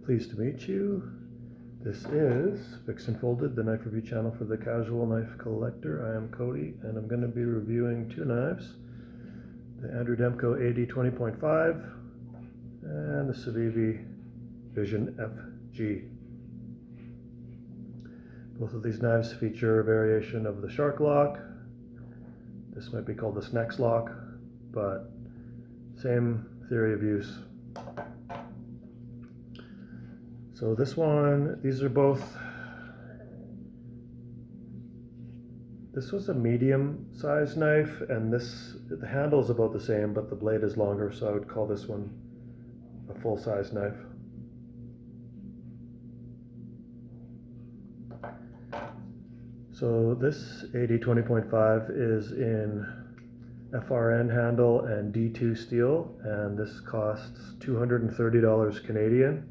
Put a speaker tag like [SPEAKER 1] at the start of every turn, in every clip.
[SPEAKER 1] Pleased to meet you. This is Fixed and Folded, the knife review channel for the casual knife collector. I am Cody, and I'm going to be reviewing two knives, the Andrew Demko AD 20.5 and the Civivi Vision FG. Both of these knives feature a variation of the shark lock. This might be called the Snex lock, but same theory of use. So this one, these are both, this was a medium sized knife, and the handle is about the same, but the blade is longer, so I would call this one a full size knife. So this AD 20.5 is in FRN handle and D2 steel, and this costs $230 Canadian.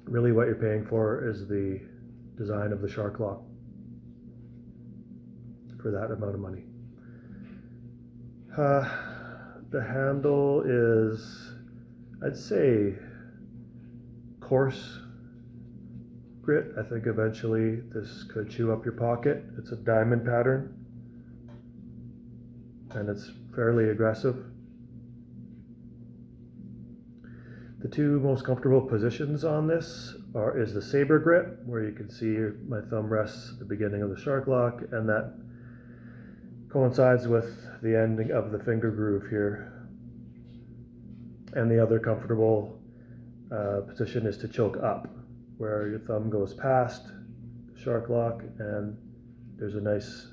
[SPEAKER 1] Really what you're paying for is the design of the shark lock for that amount of money. The handle is, I'd say, coarse grit. I think eventually this could chew up your pocket. It's a diamond pattern and it's fairly aggressive. The two most comfortable positions on this is the saber grip, where you can see my thumb rests at the beginning of the shark lock, and that coincides with the ending of the finger groove here. And the other comfortable position is to choke up, where your thumb goes past the shark lock and there's a nice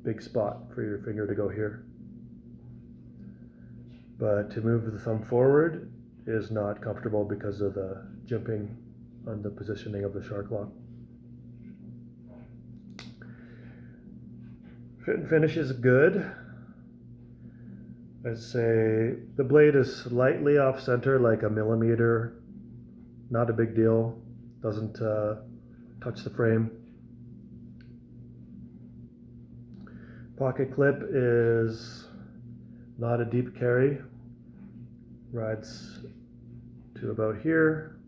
[SPEAKER 1] big spot for your finger to go here. But to move the thumb forward is not comfortable because of the jimping on the positioning of the shark lock. Fit and finish is good. I'd say the blade is slightly off center, like a millimeter. Not a big deal. Doesn't touch the frame. Pocket clip is not a deep carry. Rides to about here,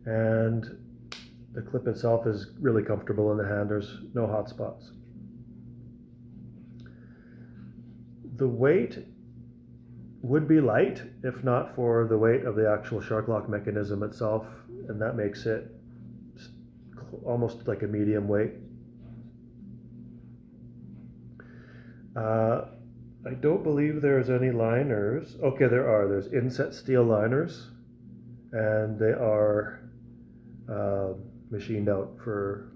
[SPEAKER 1] and the clip itself is really comfortable in the hand. There's no hot spots. The weight would be light if not for the weight of the actual shark lock mechanism itself, and that makes it almost like a medium weight. I don't believe there's any liners. Okay, there are. There's inset steel liners, and they are machined out for,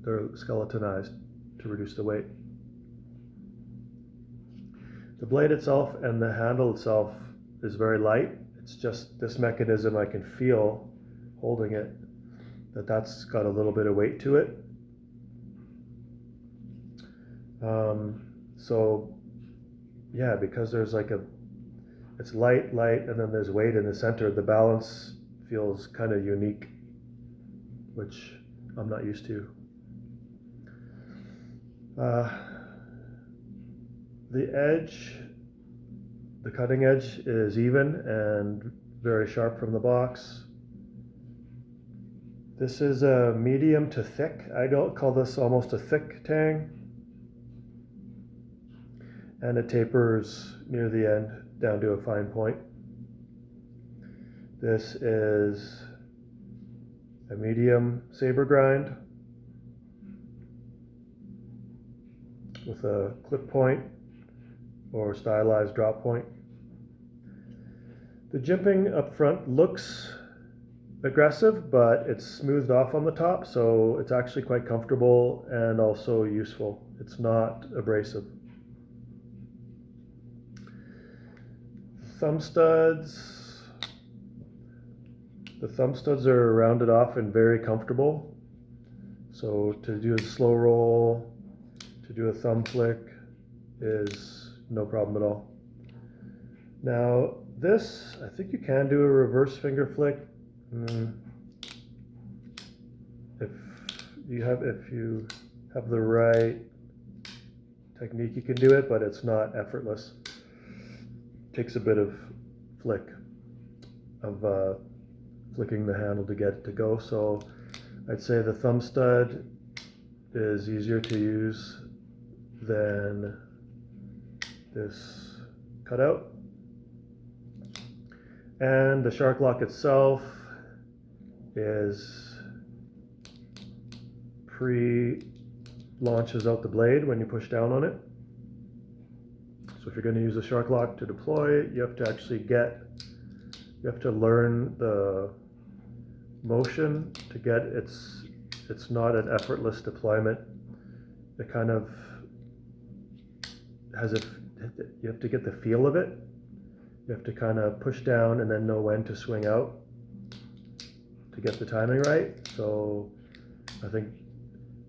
[SPEAKER 1] they're skeletonized to reduce the weight. The blade itself and the handle itself is very light. It's just this mechanism, I can feel holding it, that's got a little bit of weight to it. So yeah, because there's like it's light, and then there's weight in the center, the balance feels kind of unique, which I'm not used to. The edge, the cutting edge is even and very sharp from the box. This is a medium to thick. I don't call this almost a thick tang. And it tapers near the end down to a fine point. This is a medium saber grind with a clip point or stylized drop point. The jimping up front looks aggressive, but it's smoothed off on the top, so it's actually quite comfortable and also useful. It's not abrasive. Thumb studs. The thumb studs are rounded off and very comfortable. So to do a slow roll, to do a thumb flick is no problem at all. Now this, I think you can do a reverse finger flick. If you have the right technique, you can do it, but it's not effortless. takes a bit of flicking the handle to get it to go. So I'd say the thumb stud is easier to use than this cutout. And the shark lock itself launches out the blade when you push down on it. So if you're going to use a shark lock to deploy, you have to actually learn the motion to get it's not an effortless deployment. It kind of you have to get the feel of it. You have to kind of push down and then know when to swing out to get the timing right. So I think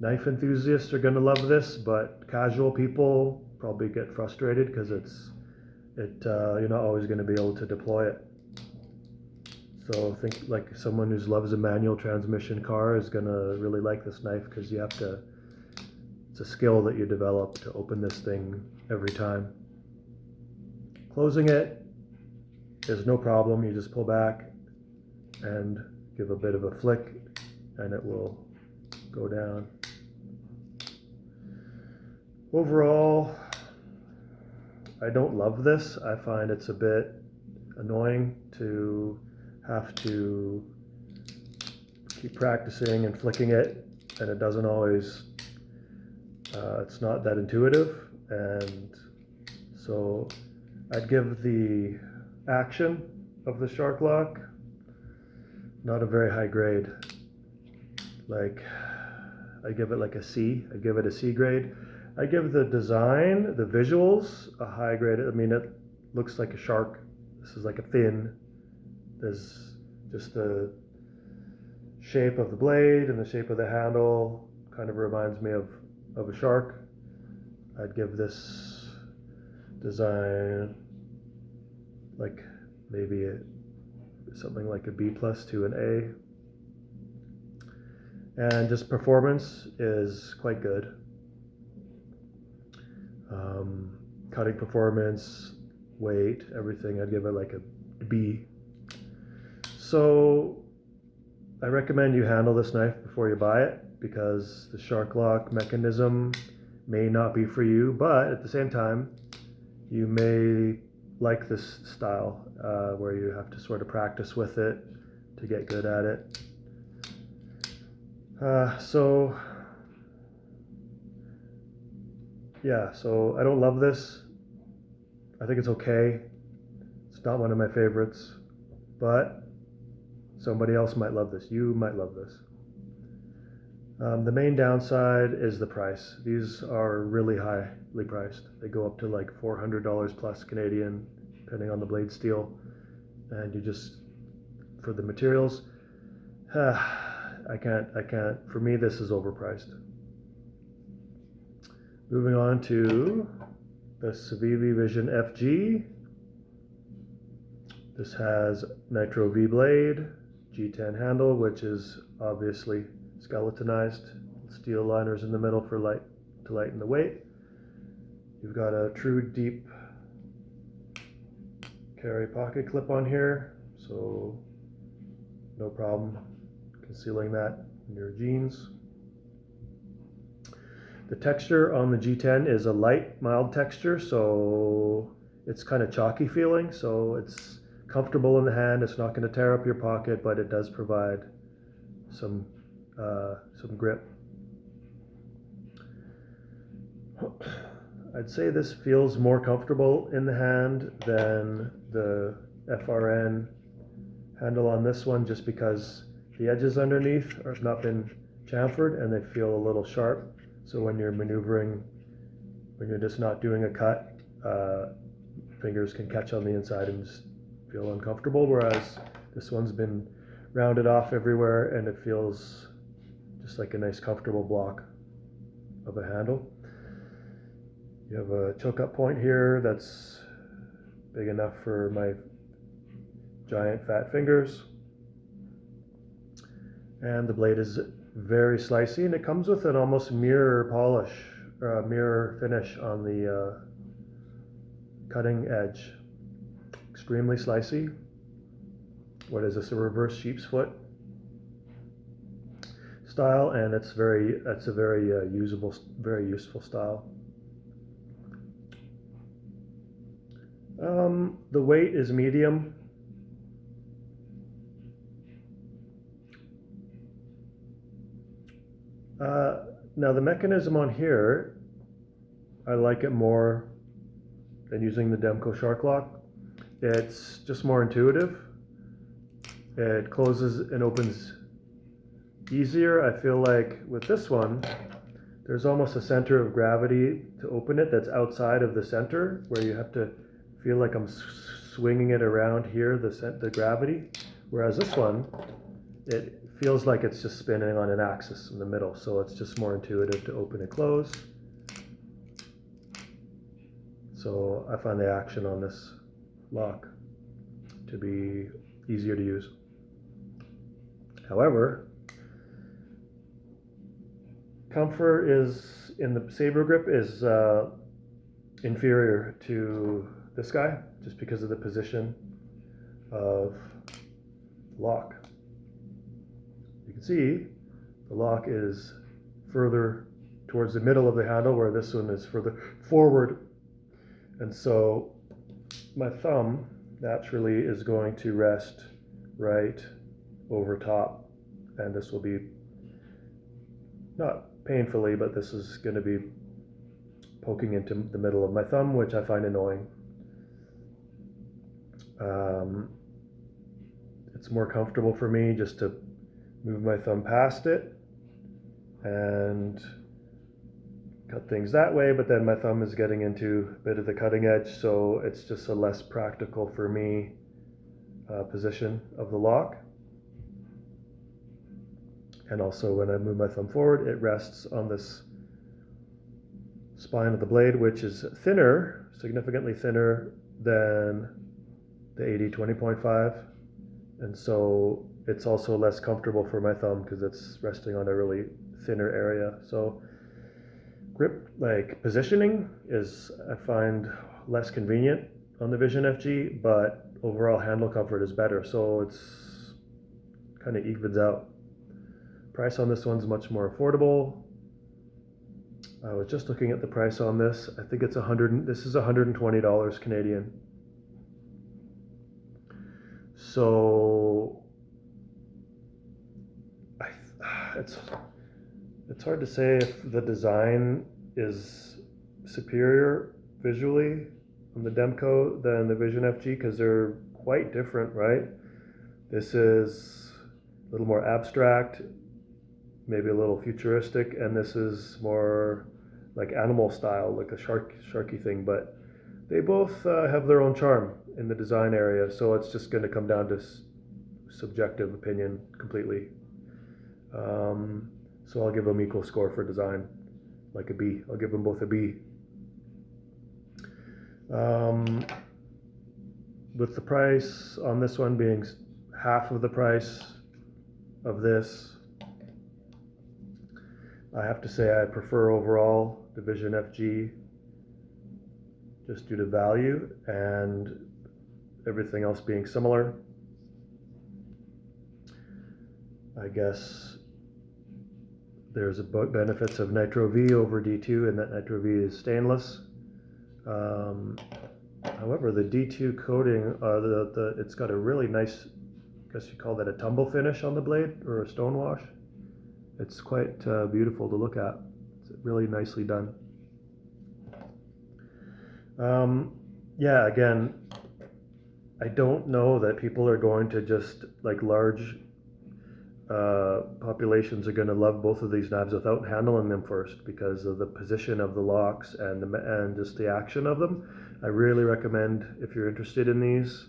[SPEAKER 1] knife enthusiasts are going to love this, but casual people probably get frustrated because you're not always going to be able to deploy it. So I think like someone who loves a manual transmission car is going to really like this knife, because it's a skill that you develop to open this thing every time. Closing it is no problem. You just pull back and give a bit of a flick and it will go down. Overall, I don't love this. I find it's a bit annoying to have to keep practicing and flicking it, and it doesn't always, it's not that intuitive. And so I'd give the action of the shark lock not a very high grade. Like, I give it like a C. I give it a C grade. I give the design, the visuals, a high grade. I mean, it looks like a shark. This is like a fin. There's just the shape of the blade and the shape of the handle kind of reminds me of a shark. I'd give this design like maybe something like a B+ to an A. And just performance is quite good. Cutting performance, weight, everything, I'd give it like a B. So I recommend you handle this knife before you buy it, because the shark lock mechanism may not be for you, but at the same time, you may like this style where you have to sort of practice with it to get good at it. So I don't love this. I think it's okay. It's not one of my favorites, but somebody else might love this. You might love this. The main downside is the price. These are really highly priced. They go up to like $400 plus Canadian, depending on the blade steel. And you just, for the materials, I can't. For me, this is overpriced. Moving on to the Civivi Vision FG. This has Nitro V blade, G10 handle, which is obviously skeletonized, steel liners in the middle to lighten the weight. You've got a true deep carry pocket clip on here, so no problem concealing that in your jeans. The texture on the G10 is a light, mild texture, so it's kind of chalky feeling, so it's comfortable in the hand. It's not going to tear up your pocket, but it does provide some grip. I'd say this feels more comfortable in the hand than the FRN handle on this one, just because the edges underneath have not been chamfered and they feel a little sharp. So when you're maneuvering, when you're just not doing a cut, fingers can catch on the inside and just feel uncomfortable, whereas this one's been rounded off everywhere and it feels just like a nice comfortable block of a handle. You have a choke up point here that's big enough for my giant fat fingers. And the blade is very slicey, and it comes with an almost mirror polish, or a mirror finish on the cutting edge. extremely slicey. What is this, a reverse sheep's foot style, and it's a very usable, very useful style. The weight is medium. Now the mechanism on here, I like it more than using the Demco Shark Lock. It's just more intuitive. It closes and opens easier. I feel like with this one, there's almost a center of gravity to open it that's outside of the center, where you have to feel like I'm swinging it around here, the gravity. Whereas this one, it feels like it's just spinning on an axis in the middle, so it's just more intuitive to open and close. So I find the action on this lock to be easier to use. However, comfort is in the Saber grip is inferior to this guy, just because of the position of the lock. You can see the lock is further towards the middle of the handle, where this one is further forward. And so my thumb naturally is going to rest right over top, and this will be, not painfully, but this is going to be poking into the middle of my thumb, which I find annoying. It's more comfortable for me just to move my thumb past it and cut things that way, but then my thumb is getting into a bit of the cutting edge, so it's just a less practical for me position of the lock. And also when I move my thumb forward, it rests on this spine of the blade, which is thinner, significantly thinner than the 80-20.5, and so it's also less comfortable for my thumb because it's resting on a really thinner area. So grip positioning is, I find, less convenient on the Vision FG, but overall handle comfort is better, so it's kind of evens out. Price on this one's much more affordable. I was just looking at the price on this. I think it's this is $120 Canadian. So it's hard to say if the design is superior visually on the Demco than the Vision FG, because they're quite different, right? This is a little more abstract, maybe a little futuristic, and this is more like animal style, like a sharky thing, but they both have their own charm in the design area, so it's just going to come down to subjective opinion completely. So I'll give them equal score for design, like a B. I'll give them both a B. With the price on this one being half of the price of this, I have to say I prefer overall the Vision FG, just due to value and everything else being similar. I guess there's benefits of Nitro V over D2, and that Nitro V is stainless. However, the D2 coating, it's got a really nice, I guess you call that a tumble finish on the blade, or a stone wash. It's quite beautiful to look at. It's really nicely done. Yeah, again, I don't know that people are going to just, like, large populations are going to love both of these knives without handling them first, because of the position of the locks and just the action of them. I really recommend, if you're interested in these,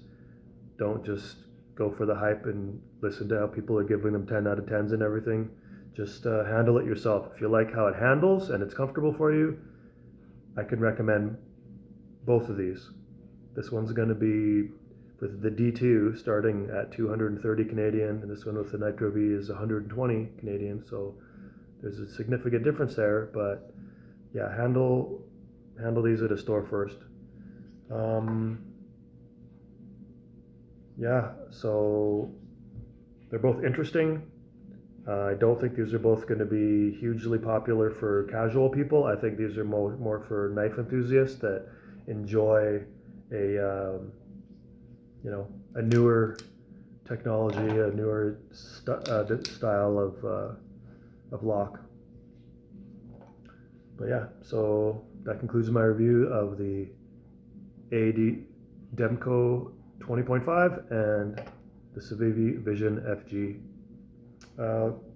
[SPEAKER 1] don't just go for the hype and listen to how people are giving them 10 out of 10s and everything. Just handle it yourself. If you like how it handles and it's comfortable for you, I can recommend both of these. This one's going to be with the D2 starting at 230 Canadian, and this one with the Nitro V is 120 Canadian, so there's a significant difference there. But yeah, handle these at a store first. yeah, so they're both interesting. I don't think these are both going to be hugely popular for casual people. I think these are more for knife enthusiasts that enjoy a a newer technology, a newer style of lock. But yeah, so that concludes my review of the AD Demco 20.5 and the Civivi Vision FG.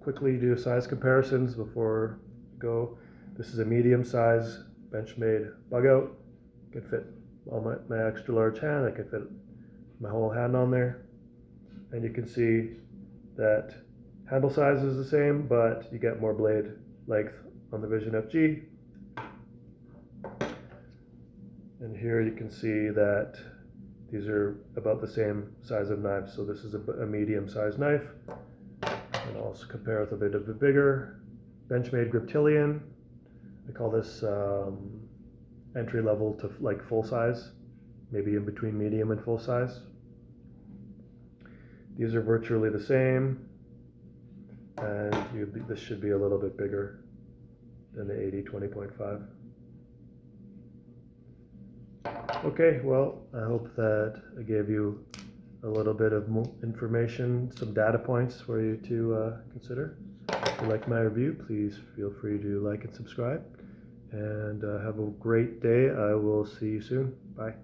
[SPEAKER 1] Quickly do size comparisons before we go. This is a medium size Benchmade bug out. Can fit all my extra large hand. I can fit my whole hand on there. And you can see that handle size is the same, but you get more blade length on the Vision FG. And here you can see that these are about the same size of knives. So this is a medium sized knife. And I'll also compare with a bit of a bigger Benchmade Griptilian. I call this entry level to like full size, maybe in between medium and full size. These are virtually the same, and this should be a little bit bigger than the AD 20.5. Okay, well, I hope that I gave you a little bit of information, some data points for you to consider. If you like my review, please feel free to like and subscribe. And have a great day. I will see you soon. Bye.